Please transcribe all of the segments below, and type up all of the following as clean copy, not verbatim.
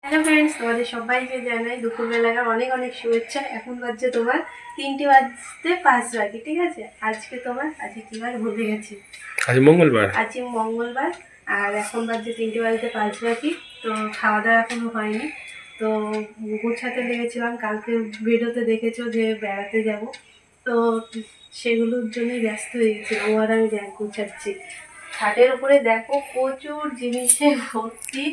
Hello friends, তোমাদের সবাইকে জানাই দুপুরবেলার অনেক অনেক শুভেচ্ছা। এখন বাজছে তোমার 3টে বাজতে 5 বাকি, ঠিক আছে? আজকে কি বার ভুলে গেছি, আজ মঙ্গলবার। আর এখন বাজছে 3টে বাজতে 5 বাকি। তো খাওয়া দাওয়া এখনো হয়নি, তো গোছাতে লেগেছিলাম। কালকে ভিডিওতে দেখেছো যে বেড়াতে যাব, তো সেগুলোর জন্যই ব্যস্ত হয়ে গেছিলাম। ও আর আমি ব্যাগ গোছাচ্ছি। খাটের উপরে দেখো প্রচুর জিনিসে ভর্তি।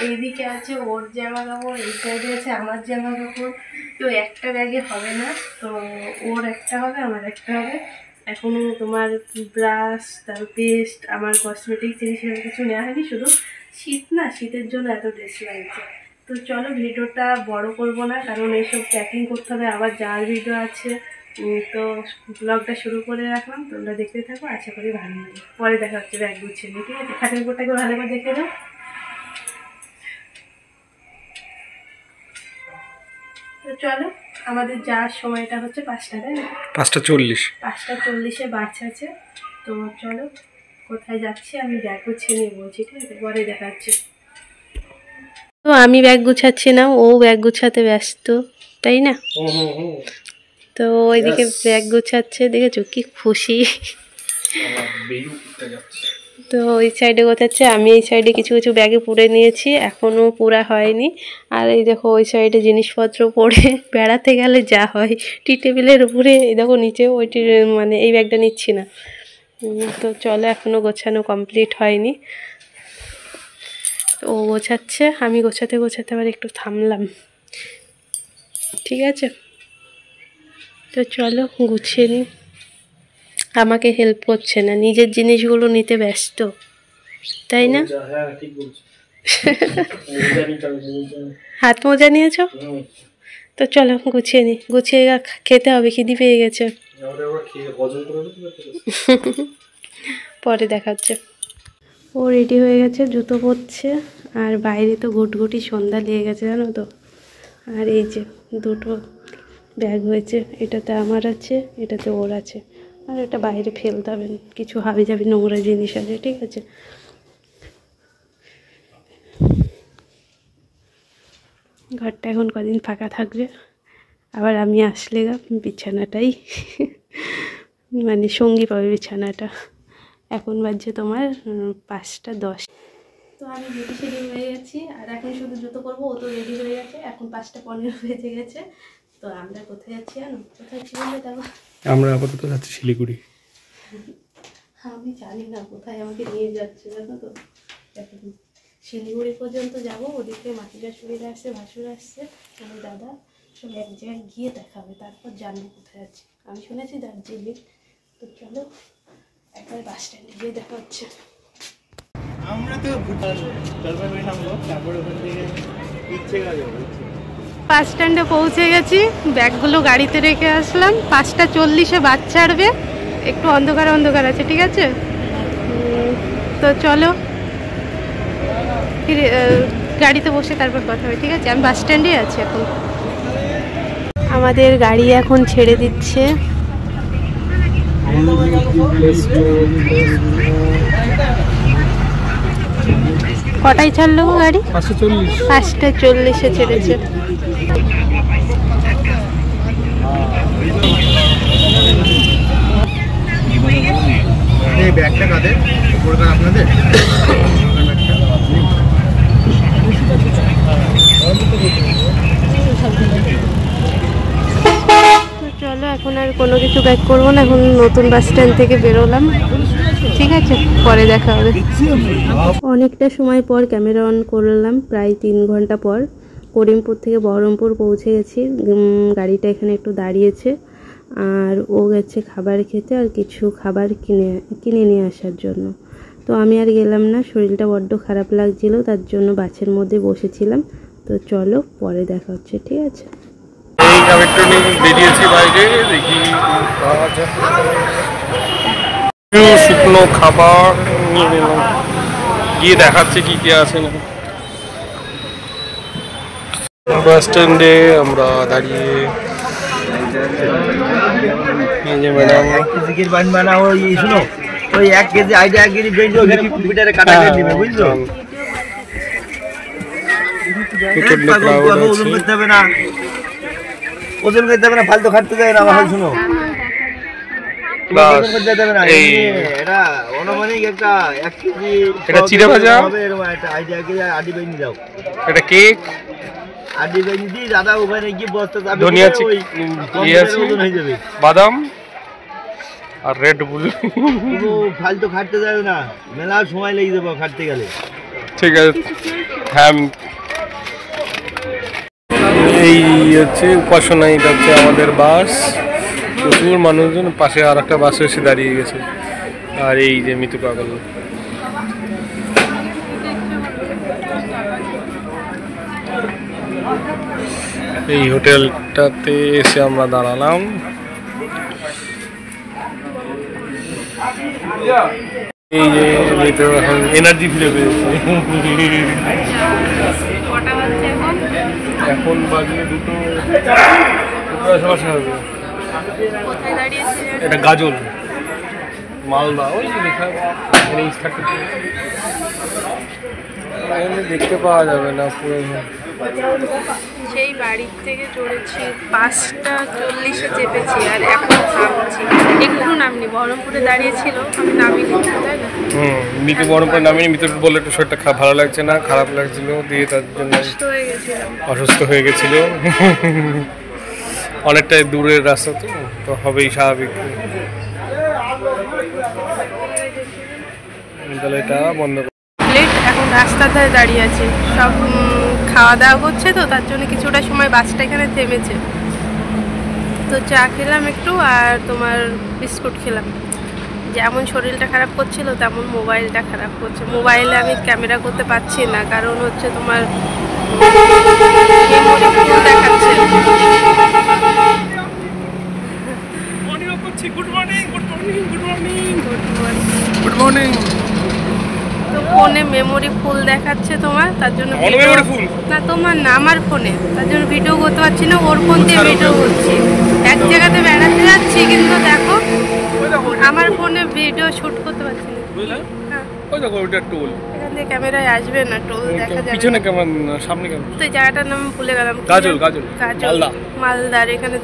এইদিকে আছে ওর জামা কাপড়, এই সাইডে আছে আমার জামা কাপড়। তো একটা ব্যাগে হবে না, তো ওর একটা হবে, আমার একটা হবে। এখনো তোমার ব্রাশ, তারপর পেস্ট, আমার কসমেটিক জিনিস কিছু নেওয়া হয়নি। শুধু শীতের জন্য এত ড্রেস লাগছে। তো চলো, ভিডিওটা বড় করব না, কারণ এইসব প্যাকিং করতে হবে, আবার যার ভিডিও আছে। তো ব্লগটা শুরু করে রাখলাম, তোমরা দেখতে থাকো, আশা করি ভালো লাগে। পরে দেখা হচ্ছে ব্যাগ গুছিয়ে নিয়ে, ঠিক আছে? খাটের উপরটাকে ভালো করে দেখে দাও। তো চলো, আমাদের যাওয়ার সময়টা হচ্ছে 5টা, তাই না? 5:40 বাস আছে। তো চলো, কোথায় যাচ্ছি আমি ব্যাগ গুছিয়ে নিয়ে বলছি, ঠিক আছে? পরে দেখা হচ্ছে। তো আমি ব্যাগ গুছাচ্ছি না, ও ব্যাগ গুছাতে ব্যস্ত, তাই না? তো ওইদিকে ব্যাগ গোছাচ্ছে, দেখেছো কি খুশি। তো ওই সাইডে গোছাচ্ছে, আমি এই সাইডে কিছু কিছু ব্যাগে পুরে নিয়েছি, এখনো পুরা হয়নি। আর এই দেখো ওই সাইডে জিনিসপত্র পড়ে বেড়াতে গেলে যা হয়, টি টেবিলের উপরে। এই দেখো নিচে ওইটি, মানে এই ব্যাগটা নিচ্ছি না। তো চলো, এখনো গোছানো কমপ্লিট হয়নি। তো ও গোছাচ্ছে, আমি গোছাতে গোছাতে আবার একটু থামলাম, ঠিক আছে? তো চলো গুছিয়ে নিই। আমাকে হেল্প করছে না, নিজের জিনিসগুলো নিতে ব্যস্ত, তাই না? হাত মোজা নিয়েছ? তো চলো গুছিয়ে নিই, গুছিয়ে খেতে হবে, খিদি পেয়ে গেছে। পরে দেখাচ্ছে। ও রেডি হয়ে গেছে, জুতো পরছে। আর বাইরে তো ঘুটঘুটি সন্ধ্যা লেগে গেছে, জানো তো। আর এই যে দুটো ব্যাগ হয়েছে, এটাতে আমার আছে, এটাতে ওর আছে। আর এটা বাইরে ফেলতে হবে, কিছু হাবি জাবি নোংরা জিনিস আছে, ঠিক আছে? ঘরটা এখন কদিন ফাঁকা থাকবে, আবার আমি আসলে বিছানাটাই মানে সঙ্গী পাবে বিছানাটা। এখন বাজছে তোমার 5:10। তো আমি রেডি হয়ে গেছি, আর এখন শুধু জুতো পরবো। ও তো রেডি হয়ে গেছে, এখন 5:15 বেজে গেছে। তো আমরা কোথায় যাচ্ছি জানো? কোথায় ছিল দেখো, আমরা আপাতত যাচ্ছি শিলিগুড়ি। আমি জানি না কোথায় আমাকে নিয়ে যাচ্ছে, জানো তো। এখন শিলিগুড়ি পর্যন্ত যাব, ওদিকে মাসি শাশুড়িরা আসছে, ভাসুর আসছে, আমার দাদা, সব এক জায়গায় গিয়ে দেখা হবে, তারপর জানবো কোথায় যাচ্ছি। আমি শুনেছি দার্জিলিং। তো চলো, একবার বাস স্ট্যান্ডে গিয়ে দেখা হচ্ছে। আমরা তো বাস স্ট্যান্ডে পৌঁছে গেছি, ব্যাগগুলো গাড়িতে রেখে আসলাম। 5:40 বাস ছাড়বে, একটু অন্ধকার অন্ধকার আছে, ঠিক আছে? তো চলো গাড়িতে বসে তারপর কথা হবে, ঠিক আছে? আমি বাস স্ট্যান্ডে আছি এখন। আমাদের গাড়ি এখন ছেড়ে দিচ্ছে। কটায় ছাড়লো গাড়ি? 5:40 ছেড়েছে। ব্যাগটা কাদের আপনাদের? চলো, এখন আর কোনো কিছু ব্যাক করবো না, এখন নতুন বাস স্ট্যান্ড থেকে বেরোলাম, ঠিক আছে? পরে দেখা হবে। অনেকটা সময় পর ক্যামেরা অন করলাম, প্রায় 3 ঘন্টা পর। করিমপুর থেকে বহরমপুর পৌঁছে গেছি। গাড়িটা এখানে একটু দাঁড়িয়েছে, আর ও গেছে খাবার খেতে, আর কিছু খাবার কিনে নিয়ে আসার জন্য। তো আমি আর গেলাম না, শরীরটা বড্ড খারাপ লাগছিল, তার জন্য বাসের মধ্যে বসেছিলাম। তো চলো, পরে দেখা হচ্ছে, ঠিক আছে? বেরিয়েছি বাইরে, দেখি শুকনো খাবার নিয়ে নিলাম, গিয়ে দেখাচ্ছে কি কি আছে না। বাস স্ট্যান্ডে আমরা দাঁড়িয়ে, ম্যাডাম 1 কেজি বান বানাও, শুনো, ওই 1 কেজি আইডিয়া 1 কেজি বেঞ্জ ওখানে কম্পিউটারে কাটা করে দিবে, বুঝছো? প্রচন্ড ক্রাউড আছে। ওজন করতে হবে না, ওজন করতে হবে না, ফালতু খাটতে যাবে না। আমার শুনো, বাস এই এটা অনুমানিক একটা 1 কেজি এটা চিড়ে ভাজা হবে, এরকম একটা আইডিয়া করে আডি বাইনি দাও। এটা কেক, আডি বাইনি দি দাদা ওখানে গিয়ে বস্তা চাবি ধনিয়া ইয়ে আছে, ওজন হয়ে যাবে। বাদাম আর রেড বুল। কোনো ফালতু খাটতে যাবে না, মেলা সময় লেগে যাবে খাটতে গেলে। ঠিক আছে, হ্যাঁ। এই হচ্ছে উপাসনা, এটা হচ্ছে আমাদের বাস। প্রচুর মানুষজন, পাশে আর একটা বাস এসে দাঁড়িয়ে গেছে। আর এই যে মৃত্যু পাগল, এই হোটেলটাতে এসে আমরা দাঁড়ালাম। এই যে মৃত্যু এখন এনার্জি ফিরে পেয়েছে। এখন বাজে দুটো আশেপাশে হবে। এটা গাজল, মালদা, ওই যে লেখা এখানে দেখতে পাওয়া যাবে না পুরো। সেই বাড়ির থেকে চড়েছি 5:40 চেপেছি আর এখন নামছি। একটু নামনি, বহরমপুরে দাঁড়িয়েছিল, আমি নামিনি, তাই না? মিতু বহরমপুরে নামিনি। মিতু বলে একটু শরীরটা ভালো লাগছে না, খারাপ লাগছিল, দিয়ে তার জন্য অসুস্থ হয়ে গেছিল। অনেকটাই দূরের রাস্তা, তো হবেই স্বাভাবিক। তাহলে এটা বন্ধ। এখন রাস্তার ধারে দাঁড়িয়ে আছে, সব খাওয়া দাওয়া করছে, তো তার জন্য কিছুটা সময় বাসটা এখানে থেমেছে। তো চা খেলাম একটু আর তোমার বিস্কুট খেলাম। যেমন শরীরটা খারাপ করছিল তেমন মোবাইলটা খারাপ করছে। মোবাইলে আমি ক্যামেরা করতে পারছি না, কারণ হচ্ছে তোমার দেখাচ্ছে। Good morning. তো ফোনে মেমোরি ফুল দেখাচ্ছে তোমার, তার জন্য না তোমার না আমার ফোনে, তার জন্য ভিডিও করতে পারছি না। ওর ফোন দিয়ে ভিডিও করছি, এক জায়গাতে বেড়াতে যাচ্ছি, কিন্তু দেখো আমার ফোনে ভিডিও শুট করতে পারছি না। এখান থেকে ক্যামেরায় আসবে না, টোল দেখা যাবে। পিছনে কেমন, সামনে কেমন? তো এই জায়গাটার নাম ভুলে গেলাম। গাজল, মালদার এখানে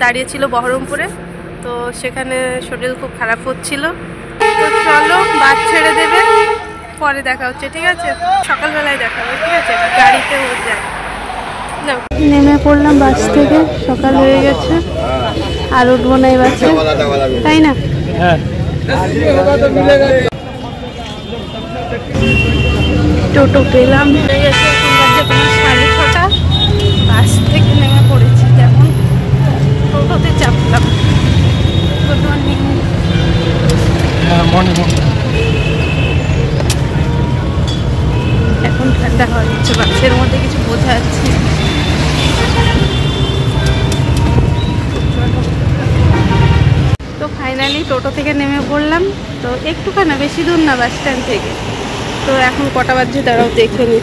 দাঁড়িয়েছিল বহরমপুরে। তো সেখানে শরীর খুব খারাপ হচ্ছিল। তো চলো, বাস ছেড়ে দেবে, পরে দেখা হচ্ছে, ঠিক আছে? সকালবেলায় দেখা হবে, ঠিক আছে? গাড়িতে যায় না। নেমে পড়লাম বাস থেকে, সকাল হয়ে গেছে, আর উঠবো না এই বাসে, তাই না? হ্যাঁ। টোটো পেলাম, হয়ে গেছে এখন বাজে তোমার 6:30। বাস থেকে নেমে পড়েছি, এখন টোটোতে চাপলাম। Good morning. এখন ঠান্ডা হওয়া যাচ্ছে, বাসের মধ্যে কিছু বোঝা যাচ্ছে। তো ফাইনালি টোটো থেকে নেমে পড়লাম। তো একটুখানি, বেশি দূর না বাস স্ট্যান্ড থেকে। তো এখন কটা বাজছে দাঁড়াও দেখে নি।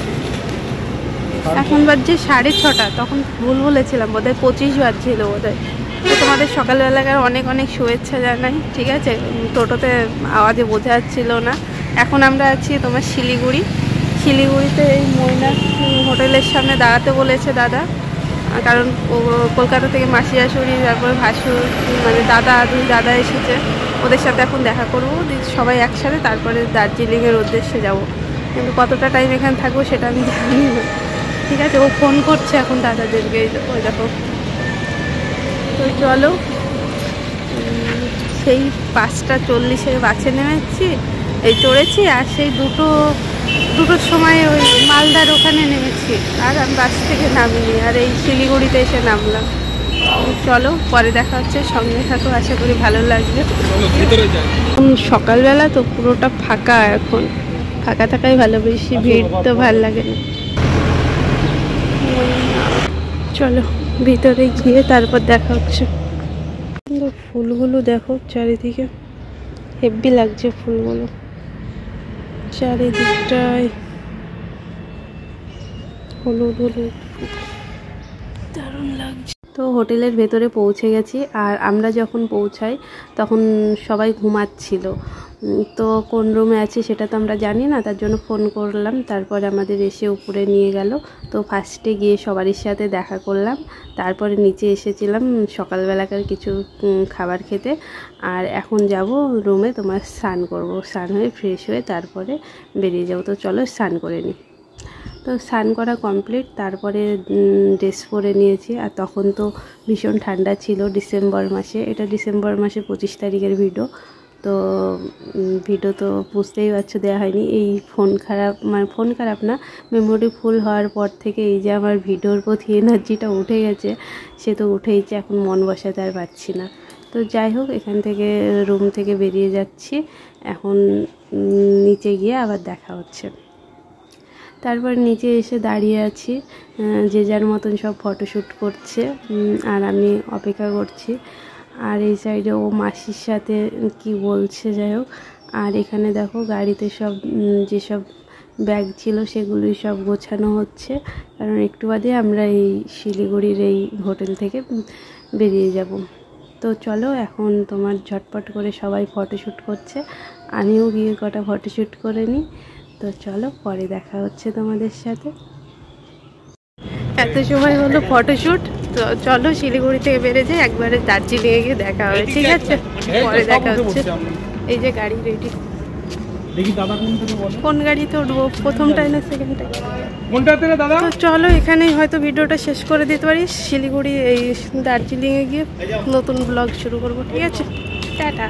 এখন বাজছে 6:30। তখন ভুল বলেছিলাম, বোধহয় 25 বাজছিল বোধহয়। তো তোমাদের সকালবেলাকার অনেক অনেক শুভেচ্ছা জানাই, ঠিক আছে? টোটোতে আওয়াজে বোঝা যাচ্ছিল না। এখন আমরা আছি তোমার শিলিগুড়িতে, এই ময়না হোটেলের সামনে দাঁড়াতে বলেছে দাদা, কারণ কলকাতা থেকে মাসি শাশুড়ি, তারপরে ভাসুর, মানে দুই দাদা এসেছে, ওদের সাথে এখন দেখা করবো সবাই একসাথে, তারপরে দার্জিলিংয়ের উদ্দেশ্যে যাব। কিন্তু কতটা টাইম এখানে থাকবো সেটা আমি জানি না, ঠিক আছে? ও ফোন করছে এখন দাদাদেরকে, ওই দেখো। তো চলো, সেই 5:40 বাসে নেমেছি, চড়েছি, আর সেই দুটোর সময় ওই মালদার ওখানে নেমেছি, আর আমি বাস থেকে নামিনি, আর এই শিলিগুড়িতে এসে নামলাম। চলো, পরে দেখা হচ্ছে, সঙ্গে থাকো, আশা করি ভালো লাগবে। সকালবেলা তো পুরোটা ফাঁকা, এখন ফাঁকা থাকাই ভালো, বেশি ভিড় তো ভালো লাগে না। চলো ভিতরে গিয়ে তারপর দেখা হচ্ছে। ফুলগুলো দেখো চারিদিকে, হেব্বি লাগছে ফুলগুলো চারিদিকটায়, হলুদ হলুদ, দারুণ লাগছে। তো হোটেলের ভেতরে পৌঁছে গেছি, আর আমরা যখন পৌঁছাই তখন সবাই ঘুমাচ্ছিল। তো কোন রুমে আছি সেটা তো আমরা জানি না, তার জন্য ফোন করলাম, তারপরে আমাদের এসে উপরে নিয়ে গেল। তো ফার্স্টে গিয়ে সবারই সাথে দেখা করলাম, তারপরে নিচে এসেছিলাম সকালবেলাকার কিছু খাবার খেতে। আর এখন যাব রুমে, তোমার স্নান করব, স্নান হয়ে ফ্রেশ হয়ে তারপরে বেরিয়ে যাব। তো চলো স্নান করে নিই। তো স্নান করা কমপ্লিট, তারপরে ড্রেস পরে নিয়েছি। আর তখন তো ভীষণ ঠান্ডা ছিল, ডিসেম্বর মাসে, এটা ডিসেম্বর মাসে 25 তারিখের ভিডিও। তো ভিডিও তো বুঝতেই পারছো দেওয়া হয়নি, এই ফোন খারাপ, মানে ফোন খারাপ না, মেমোরি ফুল হওয়ার পর থেকে এই যে আমার ভিডিওর প্রতি এনার্জিটা উঠে গেছে, সে তো উঠেইছে, এখন মন বসাতে আর পারছি না। তো যাই হোক, এখান থেকে রুম থেকে বেরিয়ে যাচ্ছি, এখন নিচে গিয়ে আবার দেখা হচ্ছে। তারপর নিচে এসে দাঁড়িয়ে আছি, যে যার মতন সব ফটোশ্যুট করছে, আর আমি অপেক্ষা করছি। আর এই সাইডে ও মাসির সাথে কি বলছে, যাই হোক। আর এখানে দেখো গাড়িতে সব যেসব ব্যাগ ছিল সেগুলোই সব গোছানো হচ্ছে, কারণ একটু বাদে আমরা এই শিলিগুড়ির এই হোটেল থেকে বেরিয়ে যাব। তো চলো এখন তোমার ঝটপট করে সবাই ফটোশ্যুট করছে, আমিও গিয়ে কটা ফটোশ্যুট করে নিই। তো চলো পরে দেখা হচ্ছে তোমাদের সাথে। এত সময় হলো ফটোশ্যুট, তো চলো শিলিগুড়ি থেকে বেরিয়ে যাই, একবারে দার্জিলিংয়ে গিয়ে দেখা হবে, ঠিক আছে? পরে দেখা হচ্ছে। এই যে গাড়ি রেডি, দেখি দাদা কোন গাড়িতে উঠবো, প্রথমটাই না সেকেন্ডটাই? কোনটাতে রে দাদা? তো চলো এখানেই হয়তো ভিডিওটা শেষ করে দিতে পারি, শিলিগুড়ি এই দার্জিলিংয়ে গিয়ে নতুন ব্লগ শুরু করব, ঠিক আছে? টাটা।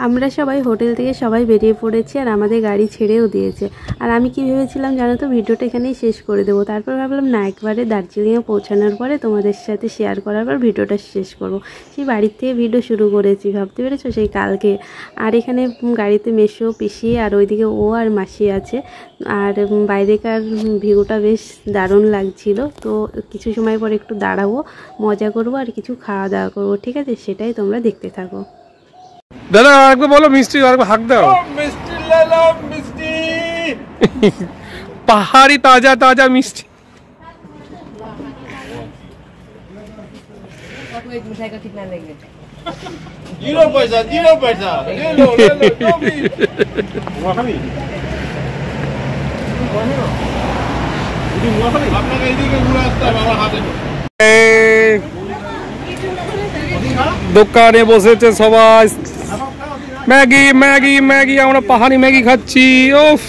আমরা সবাই হোটেল থেকে সবাই বেরিয়ে পড়েছি, আর আমাদের গাড়ি ছেড়েও দিয়েছে। আর আমি কি ভেবেছিলাম জানো তো, ভিডিওটা এখানেই শেষ করে দেবো, তারপর ভাবলাম না, একবারে দার্জিলিংয়ে পৌঁছানোর পরে তোমাদের সাথে শেয়ার করার পর ভিডিওটা শেষ করব। সেই বাড়ির থেকে ভিডিও শুরু করেছি, ভাবতে পেরেছো, সেই কালকে। আর এখানে গাড়িতে মেসো, পিসি, আর ওইদিকে ও আর মাসি আছে। আর বাইরেকার ভিউটা বেশ দারুণ লাগছিল। তো কিছু সময় পর একটু দাঁড়াবো, মজা করব, আর কিছু খাওয়া দাওয়া করবো, ঠিক আছে? সেটাই তোমরা দেখতে থাকো। দাদা একবার বলো মিষ্টি, আরেকবার হাঁক দাও। মিষ্টি লালাম মিষ্টি, পাহাড়ি তাজা তাজা মিষ্টি। জিরো পয়সা, জিরো পয়সা, লেলো লেলো কবি। আপনাকে এইদিকে ঘুরে আসতে হবে আমার হাতে। দোকানে বসেছে সবাই, ম্যাগি ম্যাগি ম্যাগি, আমরা পাহাড়ি ম্যাগি খাচ্ছি। ওফ,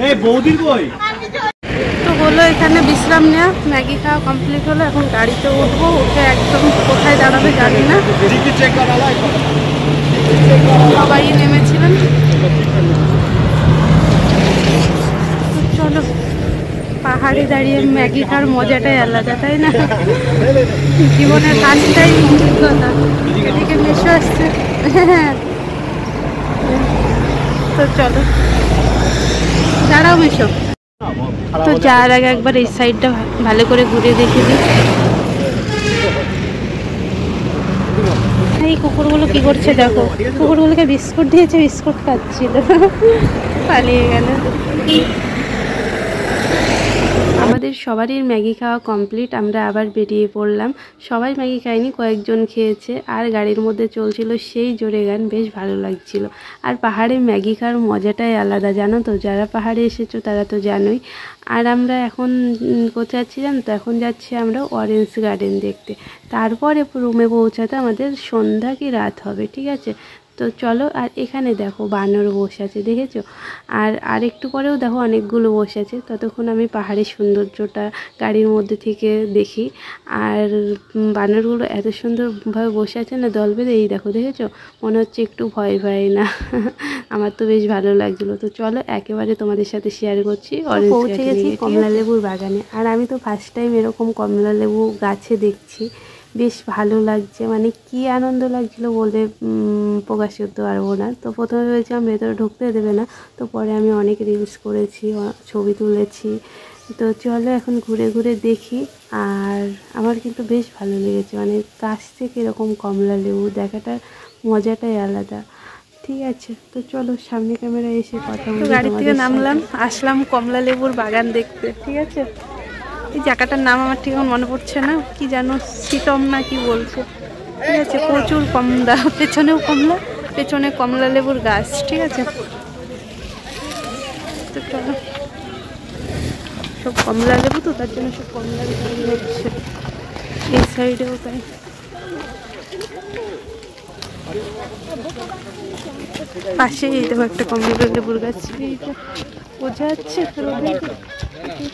এই বৌদির কই? তো হলো এখানে বিশ্রাম নেওয়া, ম্যাগি খাওয়া কমপ্লিট হলো, এখন গাড়িতে উঠবো, উঠে একদম কোথায় দাঁড়াবে জানি না, টিকিট চেক করা লাগে, সবাই নেমেছিলেন। তো চলো, পাহাড়ে দাঁড়িয়ে ম্যাগি খাওয়ার মজাটাই আলাদা, তাই না? জীবনের কাজটাই অভিজ্ঞতা। এদিকে মেশো আসছে, তো চলো দাঁড়াও মেশো। তো যাওয়ার আগে একবার এই সাইডটা ভালো করে ঘুরে দেখে দিই। এই কুকুরগুলো কি করছে দেখো, কুকুরগুলোকে বিস্কুট দিয়েছে, বিস্কুট খাচ্ছিল, পালিয়ে গেল। আমাদের সবারই ম্যাগি খাওয়া কমপ্লিট, আমরা আবার বেরিয়ে পড়লাম। সবাই ম্যাগি খায়নি, কয়েকজন খেয়েছে, আর গাড়ির মধ্যে চলছিল সেই জোরে গান, বেশ ভালো লাগছিল। আর পাহাড়ে ম্যাগি খাওয়ার মজাটাই আলাদা, জানো তো, যারা পাহাড়ে এসেছো তারা তো জানোই। আর আমরা এখন কোথায় যাচ্ছি জানো তো, এখন যাচ্ছি আমরা অরেঞ্জ গার্ডেন দেখতে, তারপরে রুমে পৌঁছাতে আমাদের সন্ধ্যা কি রাত হবে, ঠিক আছে? তো চলো। আর এখানে দেখো বানর বসে আছে, দেখেছো? আর একটু পরেও দেখো অনেকগুলো বসে আছে। ততক্ষণ আমি পাহাড়ের সৌন্দর্যটা গাড়ির মধ্যে থেকে দেখি। আর বানরগুলো এত সুন্দরভাবে বসে আছে না দল বেঁধে, এই দেখো, দেখেছো? মনে হচ্ছে একটু ভয় ভয় না। আমার তো বেশ ভালো লাগছিলো। তো চলো একেবারে তোমাদের সাথে শেয়ার করছি। পৌঁছে গেছি কমলা লেবুর বাগানে, আর আমি তো ফার্স্ট টাইম এরকম কমলা লেবু গাছে দেখছি, বেশ ভালো লাগছে, মানে কি আনন্দ লাগছিলো বলে প্রকাশ করতে পারবো না। তো প্রথমে ভেবেছিলাম ভেতরে ঢুকতে দেবে না, তো পরে আমি অনেক রিলস করেছি, ছবি তুলেছি। তো চলো এখন ঘুরে ঘুরে দেখি। আর আমার কিন্তু বেশ ভালো লেগেছে, মানে কাছ থেকে এরকম কমলা লেবু দেখাটার মজাটাই আলাদা। ঠিক আছে, তো চলো সামনে ক্যামেরা এসে কথা বলি। গাড়ি থেকে নামলাম, আসলাম কমলা লেবুর বাগান দেখতে, ঠিক আছে? এই জায়গাটার নাম আমার ঠিক মনে পড়ছে না, কি জানো সিটম না কি বলছে। ঠিক আছে, প্রচুর কমলা, পেছনেও কমলা, পেছনে কমলা লেবুর গাছ। ঠিক আছে, তো চলো, সব কমলা লেবু তো তার জন্য সব কমলা বিক্রি হচ্ছে। এই সাইডেও তাই। পাশেই এই দেখো একটা কমলা লেবুর গাছ, এইটা বোঝা যাচ্ছে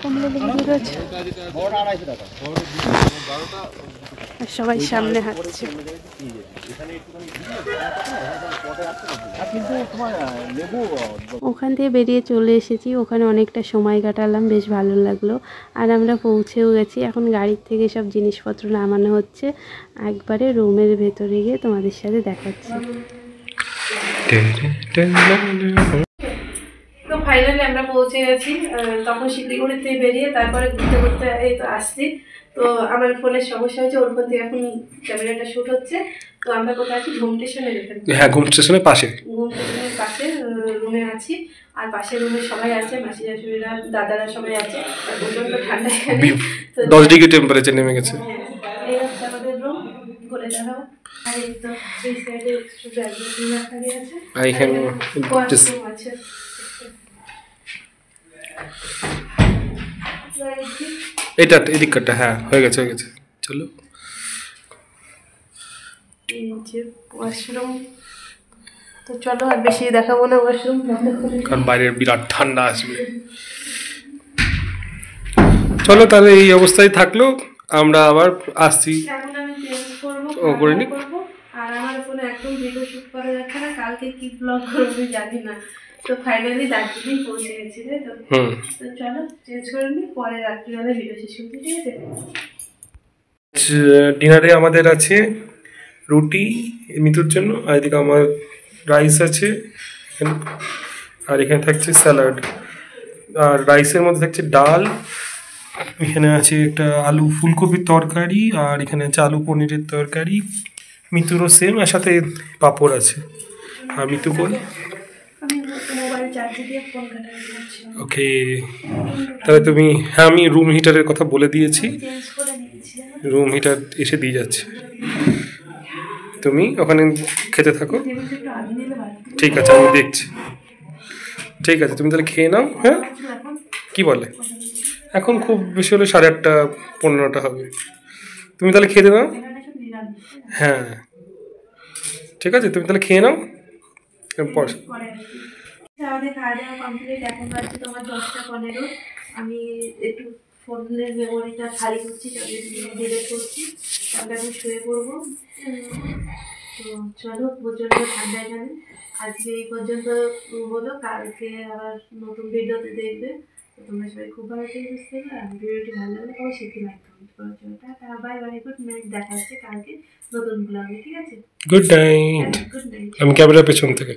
কমলা লেবুর গাছ। আর সবাই সামনে হাঁটছে। ওখান থেকে বেরিয়ে চলে এসেছি, ওখানে অনেকটা সময় কাটালাম, বেশ ভালো লাগলো। আর আমরা পৌঁছেও গেছি, এখন গাড়ির থেকে সব জিনিসপত্র নামানো হচ্ছে, একবারে রুমের ভেতরে গিয়ে তোমাদের সাথে দেখাচ্ছি। তো ফাইনালি আমরা পৌঁছে গেছি। তখন শিলিগুড়ি থেকে বেরিয়ে তারপরে ঘুরতে ঘুরতে এই তো আসছি। তো আমার ফোনের সমস্যা হয়েছে, ওর ফোন থেকে এখন ক্যামেরাটা শ্যুট হচ্ছে। তো আমরা কোথায় আছি? ঘুম স্টেশনে। হ্যাঁ, ঘুম স্টেশনের পাশে, ঘুম স্টেশনের পাশে রুমে আছি। আর পাশের রুমে সবাই আছে, মাসি শাশুড়িরা, দাদারা সবাই আছে। আর প্রচন্ড ঠান্ডা এখানে, 10 ডিগ্রি টেম্পারেচার নেমে গেছে। এই হচ্ছে আমাদের রুম, করে দেখাবো। আর এই তো এই সাইডে রাখা আছে, আর এখানে আছে। এটা এদিক কাটটা, হ্যাঁ হয়ে গেছে হয়ে গেছে। চলো, ওয়াশরুম। তো চলো, আর বেশি দেখাবো না ওয়াশরুম, কারণ বাইরে বিরাট ঠান্ডা আসবে। চলো তাহলে এই অবস্থায় থাকলো, আমরা আবার আসছি। এখন আমি চেঞ্জ করবো, ও করে নি। আর আমার ফোনে একদম ভিডিও শুট করা যাচ্ছে না, কালকে কি ব্লগ করবো জানি না। তো ফাইনালি দার্জিলিং পৌঁছে গেছি, তাই তো? তো চলো চেঞ্জ করে নি, পরে রাত্রিবেলা ভিডিও শেষ করবো। ঠিক আছে, ডিনারে আমাদের আছে রুটি মিতুর জন্য, আর এদিকে আমার রাইস আছে এখানে, আর এখানে থাকছে স্যালাড, আর রাইসের মধ্যে থাকছে ডাল, এখানে আছে একটা আলু ফুলকপির তরকারি, আর এখানে আছে আলু পনিরের তরকারি। মিতুরও সেম, আর সাথে পাঁপড় আছে। আর মিতু কই? আমি মোবাইল চার্জে দিয়ে ফোন কাটাচ্ছি। ওকে, তাহলে তুমি, হ্যাঁ আমি রুম হিটারের কথা বলে দিয়েছি, চেঞ্জ করে দিয়েছি। রুম হিটার এসে দিয়ে যাচ্ছে, তুমি ওখানে খেতে থাকো। ঠিক আছে, আমি দেখছি। ঠিক আছে, তুমি তাহলে খেয়ে নাও। হ্যাঁ, কি বলে? এখন খুব বেশি হলে 8:30 15টা হবে। তুমি তাহলে খেয়ে নাও। হ্যাঁ ঠিক আছে, তুমি তাহলে খেয়ে নাও। পর আমাদের খাওয়া দাওয়া কমপ্লিট, এখন বাজছে তোমার 10টা 15। আমি একটু ফোনের মেমোরিটা খালি করছি, ডিলিট করছি, তারপরে আমি শুয়ে পড়বো। তো চলো, প্রচন্ড ঠান্ডা এখানে। আজকে এই পর্যন্ত হলো, কালকে আবার নতুন ভিডিওতে দেখবে। তো তোমরা সবাই খুব ভালো থেকে বুঝতে পারবে। আর ভিডিওটি ভালো লাগলে অবশ্যই একটি লাইক কমেন্ট করো। চলো, tata, bye bye, good night. দেখা হচ্ছে কালকে নতুন ব্লগে। ঠিক আছে, গুড নাইট। Good night. আমি ক্যামেরার পেছন থেকে